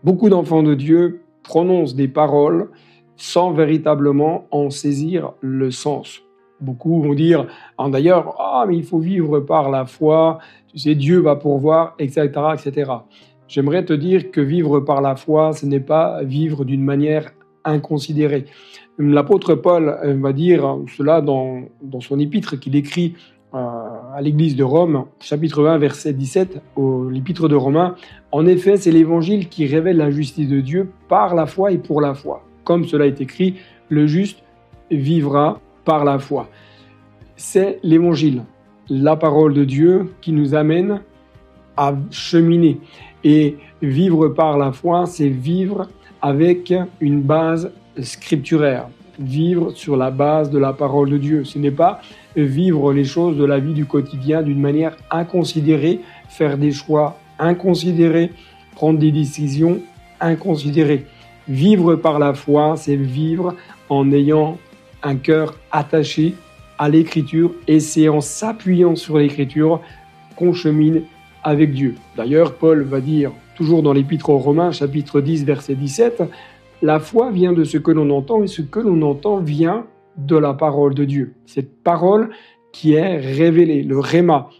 Beaucoup d'enfants de Dieu prononcent des paroles sans véritablement en saisir le sens. Beaucoup vont dire, d'ailleurs, mais il faut vivre par la foi, tu sais, Dieu va pourvoir, etc., etc. J'aimerais te dire que vivre par la foi, ce n'est pas vivre d'une manière inconsidérée. L'apôtre Paul va dire cela dans son épître qu'il écrit à l'église de Rome, chapitre 1, verset 17, l'épître de Romains. En effet, c'est l'évangile qui révèle la justice de Dieu par la foi et pour la foi. Comme cela est écrit, le juste vivra par la foi. C'est l'évangile, la parole de Dieu qui nous amène à cheminer. Et vivre par la foi, c'est vivre avec une base scripturaire, vivre sur la base de la parole de Dieu. Ce n'est pas vivre les choses de la vie du quotidien d'une manière inconsidérée, faire des choix inconsidérés, prendre des décisions inconsidérées. Vivre par la foi, c'est vivre en ayant un cœur attaché à l'Écriture, et c'est en s'appuyant sur l'Écriture qu'on chemine avec Dieu. D'ailleurs, Paul va dire, toujours dans l'Épître aux Romains, chapitre 10, verset 17, « La foi vient de ce que l'on entend, et ce que l'on entend vient de la parole de Dieu. » Cette parole qui est révélée, le rhéma.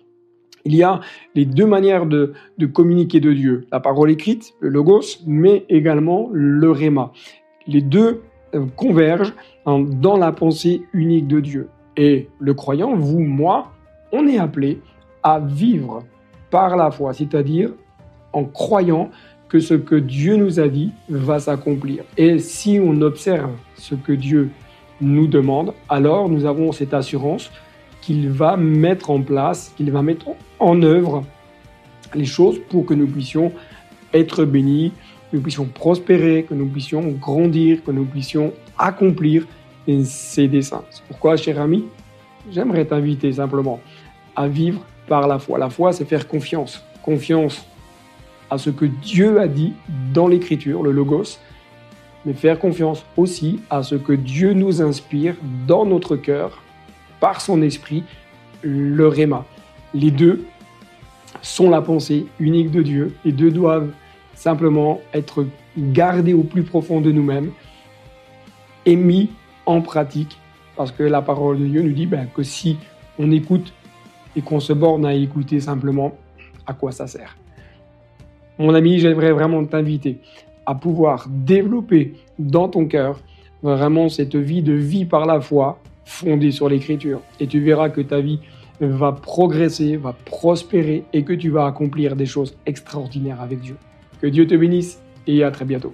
Il y a les deux manières de communiquer de Dieu, la parole écrite, le logos, mais également le rhéma. Les deux convergent dans la pensée unique de Dieu. Et le croyant, vous, moi, on est appelé à vivre par la foi, c'est-à-dire en croyant que ce que Dieu nous a dit va s'accomplir. Et si on observe ce que Dieu nous demande, alors nous avons cette assurance qu'il va mettre en place, qu'il va mettre en œuvre les choses pour que nous puissions être bénis, que nous puissions prospérer, que nous puissions grandir, que nous puissions accomplir ses desseins. C'est pourquoi, cher ami, j'aimerais t'inviter simplement à vivre par la foi. La foi, c'est faire confiance. Confiance à ce que Dieu a dit dans l'Écriture, le Logos, mais faire confiance aussi à ce que Dieu nous inspire dans notre cœur, par son esprit, le Rhéma. Les deux sont la pensée unique de Dieu. Les deux doivent simplement être gardés au plus profond de nous-mêmes et mis en pratique, parce que la parole de Dieu nous dit que si on écoute et qu'on se borne à écouter simplement, à quoi ça sert? Mon ami, j'aimerais vraiment t'inviter à pouvoir développer dans ton cœur vraiment cette vie par la foi fondée sur l'Écriture. Et tu verras que ta vie va progresser, va prospérer et que tu vas accomplir des choses extraordinaires avec Dieu. Que Dieu te bénisse et à très bientôt.